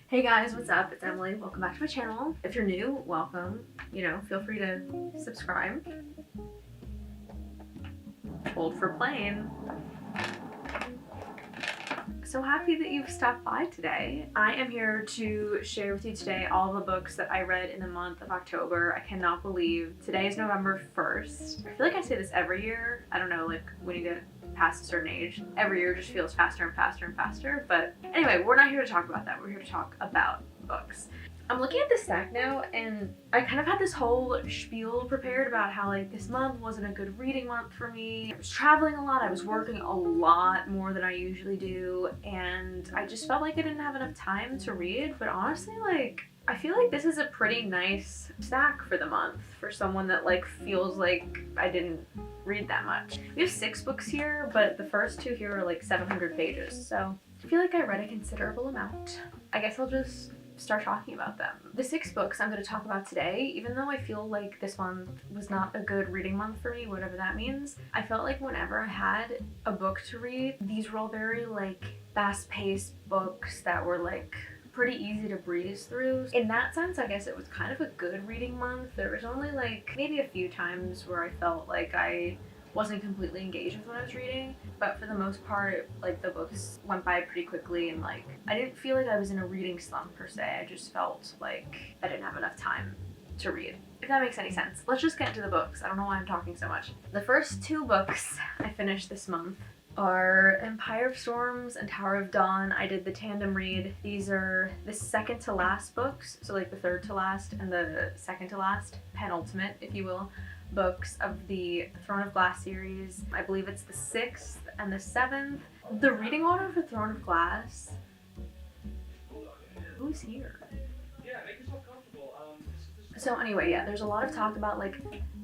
Hey guys, what's up? It's Emily. Welcome back to my channel. If you're new, welcome. Feel free to subscribe. Hold for playing. So happy that you've stopped by today. I am here to share with you today all the books that I read in the month of October. I cannot believe today is November 1st. I feel like I say this every year. I don't know, like when you get past a certain age, every year just feels faster and faster and faster. But anyway, we're not here to talk about that. We're here to talk about books. I'm looking at the stack now, and I kind of had this whole spiel prepared about how like this month wasn't a good reading month for me. I was traveling a lot, I was working a lot more than I usually do, and I just felt like I didn't have enough time to read. But honestly, like, I feel like this is a pretty nice stack for the month for someone that like feels like I didn't read that much. We have 6 books here, but the first 2 here are like 700 pages, so I feel like I read a considerable amount. I guess I'll just start talking about them. The 6 books I'm going to talk about today, even though I feel like this month was not a good reading month for me, whatever that means, I felt like whenever I had a book to read, these were all very like fast-paced books that were like pretty easy to breeze through. In that sense, I guess it was kind of a good reading month. There was only like maybe a few times where I felt like I wasn't completely engaged with what I was reading, but for the most part, like the books went by pretty quickly, and like I didn't feel like I was in a reading slump per se. I just felt like I didn't have enough time to read, if that makes any sense. Let's just get into the books. I don't know why I'm talking so much. The first 2 books I finished this month are Empire of Storms and Tower of Dawn. I did the tandem read. These are the second to last books, so like the third to last and the second to last, penultimate if you will, books of the Throne of Glass series. I believe it's the 6th and the 7th. The reading order for Throne of Glass. Who's here? Yeah, make yourself comfortable. So anyway, yeah, there's a lot of talk about like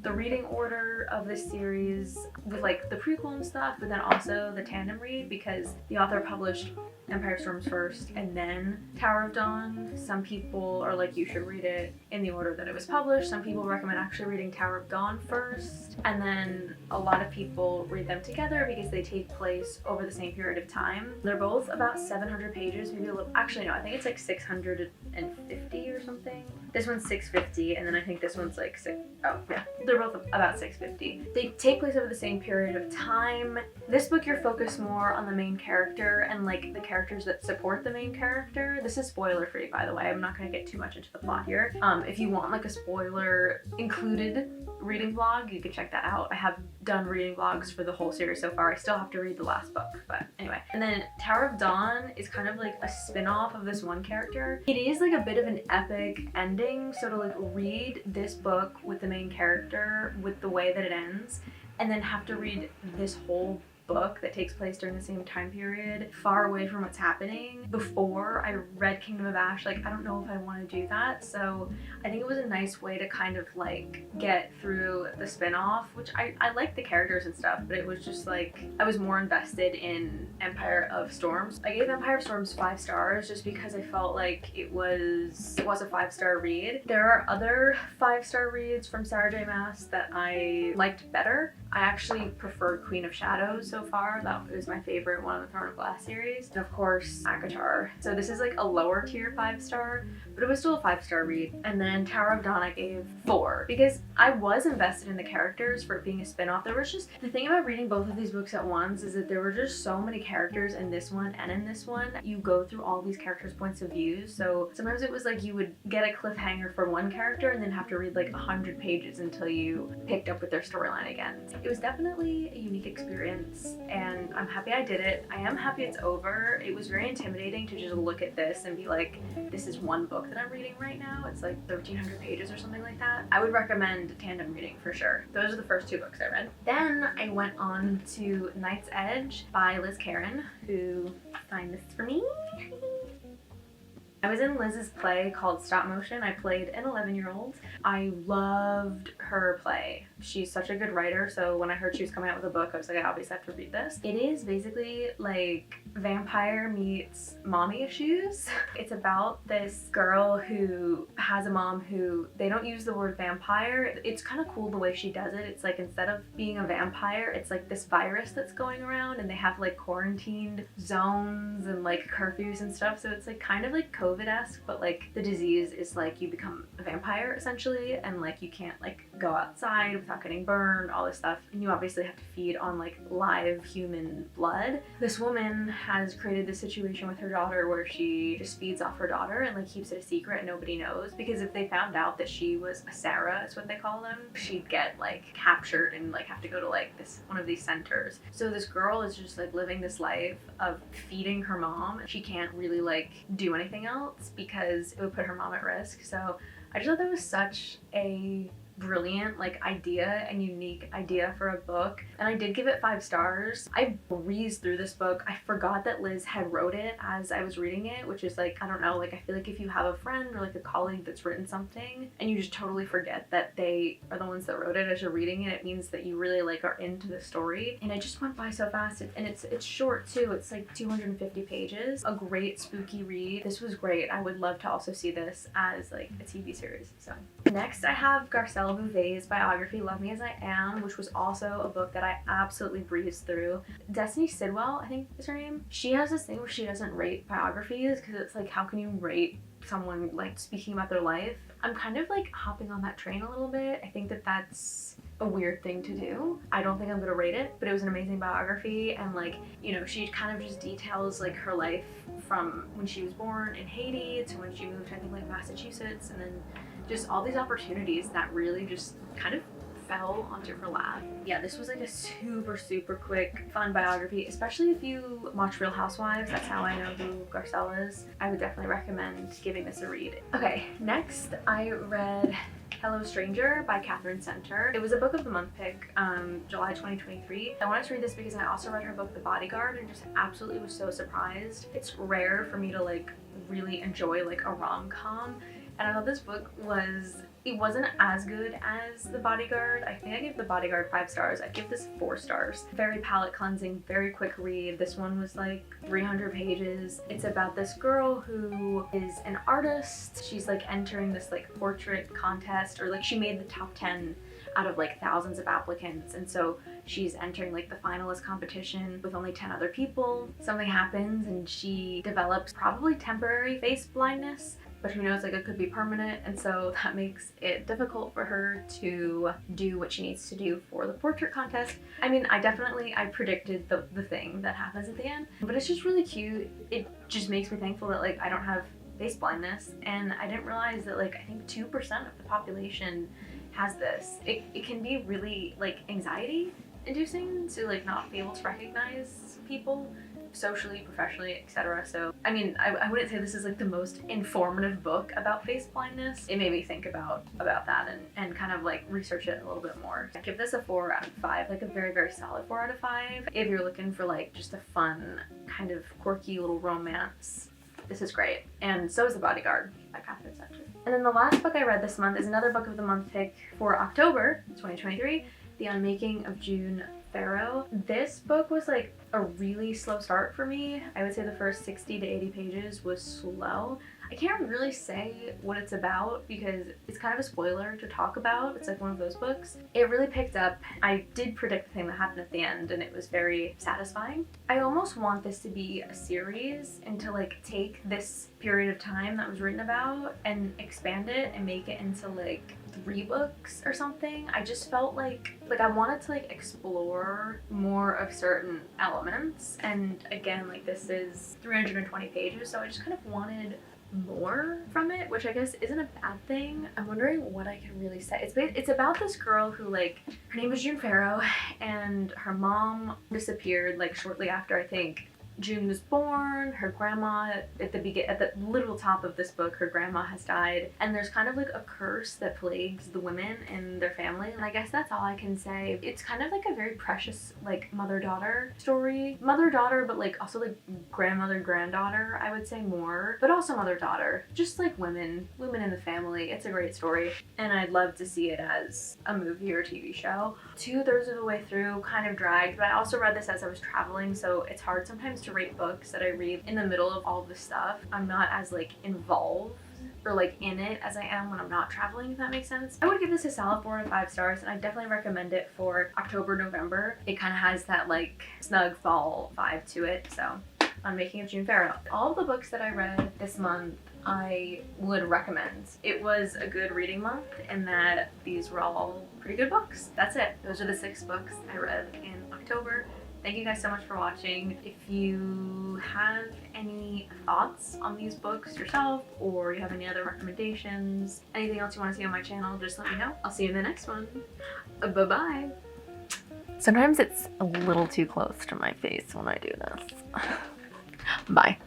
the reading order of this series with like the prequel and stuff, but then also the tandem read, because the author published Empire of Storms first and then Tower of Dawn. Some people are like, you should read it in the order that it was published. Some people recommend actually reading Tower of Dawn first, and then a lot of people read them together because they take place over the same period of time. They're both about 700 pages, maybe a little, actually no, I think it's like 650 or something. This one's 650, and then I think this one's like they're both about 650. They take place over the same period of time. This book, you're focused more on the main character and like the characters that support the main character. This is spoiler free, by the way. I'm not going to get too much into the plot here. If you want like a spoiler included reading vlog, you can check that out. I have done reading vlogs for the whole series so far. I still have to read the last book, but anyway. And then Tower of Dawn is kind of like a spin-off of this one character. It is like a bit of an epic ending, so to like read this book with the main character with the way that it ends, and then have to read this whole book that takes place during the same time period far away from what's happening before I read Kingdom of Ash, like I don't know if I want to do that. So I think it was a nice way to kind of like get through the spin-off, which I like the characters and stuff, but it was just like I was more invested in Empire of Storms. I gave Empire of Storms 5 stars just because I felt like it was a 5-star read. There are other 5-star reads from Sarah J Maas that I liked better. I actually preferred Queen of Shadows so far. That was my favorite one of the Throne of Glass series. And of course, ACOTAR. So this is like a lower tier 5-star, but it was still a 5-star read. And then Tower of Dawn I gave 4 because I was invested in the characters for it being a spin-off. There was just, the thing about reading both of these books at once is that there were just so many characters in this one and in this one. You go through all these characters' points of view. So sometimes it was like you would get a cliffhanger for one character and then have to read like 100 pages until you picked up with their storyline again. It was definitely a unique experience, and I'm happy I did it. I am happy it's over. It was very intimidating to just look at this and be like, this is one book that I'm reading right now. It's like 1,300 pages or something like that. I would recommend tandem reading for sure. Those are the first 2 books I read. Then I went on to Knight's Edge by Liz Karen, who signed this for me. I was in Liz's play called Stop Motion. I played an 11-year-old. I loved her play. she's such a good writer, so when I heard she was coming out with a book, I was like, I obviously have to read this. It is basically like vampire meets mommy issues. It's about this girl who has a mom who, they don't use the word vampire. It's kind of cool the way she does it. It's like instead of being a vampire, it's like this virus that's going around, and they have like quarantined zones and like curfews and stuff, so it's like kind of like COVID-esque, but like the disease is like you become a vampire essentially, and like you can't like go outside without getting burned, all this stuff, and you obviously have to feed on like live human blood. This woman has created this situation with her daughter where she just feeds off her daughter and like keeps it a secret and nobody knows, because if they found out that she was a Sarah, is what they call them, she'd get like captured and like have to go to like this one of these centers. So this girl is just like living this life of feeding her mom. She can't really like do anything else because it would put her mom at risk. So I just thought that was such a brilliant like idea and unique idea for a book, and I did give it 5 stars. I breezed through this book. I forgot that Liz had wrote it as I was reading it, which is like, I don't know, like I feel like if you have a friend or like a colleague that's written something and you just totally forget that they are the ones that wrote it as you're reading it, it means that you really like are into the story. And it just went by so fast, and it's short too. It's like 250 pages. A great spooky read. This was great. I would love to also see this as like a TV series. So next I have Garcelle Bouvet's biography, Love Me As I Am, which was also a book that I absolutely breezed through. Destiny Sidwell, I think is her name. She has this thing where she doesn't rate biographies because it's like, how can you rate someone like speaking about their life? I'm kind of like hopping on that train a little bit. I think that that's a weird thing to do. I don't think I'm gonna rate it, but it was an amazing biography, and like, you know, she kind of just details like her life from when she was born in Haiti to when she moved, I think, like Massachusetts, and then just all these opportunities that really just kind of fell onto her lap. Yeah, this was like a super quick fun biography, especially if you watch Real Housewives. That's how I know who Garcelle is. I would definitely recommend giving this a read. Okay, next I read Hello Stranger by Catherine Center. It was a book of the month pick, July 2023. I wanted to read this because I also read her book The Bodyguard and just absolutely was so surprised. It's rare for me to like really enjoy like a rom-com, and I thought this book it wasn't as good as The Bodyguard. I think I gave The Bodyguard 5 stars. I'd give this 4 stars. Very palate cleansing, very quick read. This one was like 300 pages. It's about this girl who is an artist. She's like entering this like portrait contest, or like she made the top 10 out of like thousands of applicants, and so she's entering like the finalist competition with only 10 other people. Something happens and she develops probably temporary face blindness, but who knows, like it could be permanent, and so that makes it difficult for her to do what she needs to do for the portrait contest. I mean, I predicted the thing that happens at the end, but it's just really cute. It just makes me thankful that like I don't have face blindness, and I didn't realize that like I think 2% of the population has this. It can be really like anxiety inducing to like not be able to recognize people socially, professionally, etc. So I mean, I wouldn't say this is like the most informative book about face blindness. It made me think about that and kind of like research it a little bit more. I give this a 4 out of 5, like a very solid 4 out of 5. If you're looking for like just a fun kind of quirky little romance, this is great. And so is The Bodyguard by Catherine Center. And then the last book I read this month is another book of the month pick for October 2023, The Unmaking of June Pharaoh. This book was like a really slow start for me. I would say the first 60 to 80 pages was slow. I can't really say what it's about because it's kind of a spoiler to talk about. It's like one of those books. It really picked up. I did predict the thing that happened at the end, and it was very satisfying. I almost want this to be a series and to like take this period of time that was written about and expand it and make it into like 3 books or something. I just felt like I wanted to like explore more of certain elements, and again, like this is 320 pages, so I just kind of wanted more from it, which I guess isn't a bad thing. I'm wondering what I can really say. It's about this girl who, like, her name is June Pharaoh, and her mom disappeared like shortly after, I think, June was born, her grandma, at the literal top of this book, her grandma has died, and there's kind of like a curse that plagues the women in their family, and I guess that's all I can say. It's kind of like a very precious, like, mother-daughter story. Mother-daughter, but like also like grandmother-granddaughter, I would say more, but also mother-daughter. Just like women in the family. It's a great story, and I'd love to see it as a movie or TV show. 2/3 of the way through, kind of dragged, but I also read this as I was traveling, so it's hard sometimes to rate books that I read in the middle of all this stuff. I'm not as like involved or like in it as I am when I'm not traveling, if that makes sense. I would give this a solid 4 out of 5 stars, and I definitely recommend it for October, November. It kind of has that like snug fall vibe to it, so I'm making of June Pharaoh. All of the books that I read this month I would recommend. It was a good reading month in that these were all pretty good books. That's it. Those are the 6 books I read in October. Thank you guys so much for watching. If you have any thoughts on these books yourself, or you have any other recommendations, anything else you want to see on my channel, just let me know. I'll see you in the next one. Bye-bye. Sometimes it's a little too close to my face when I do this. Bye.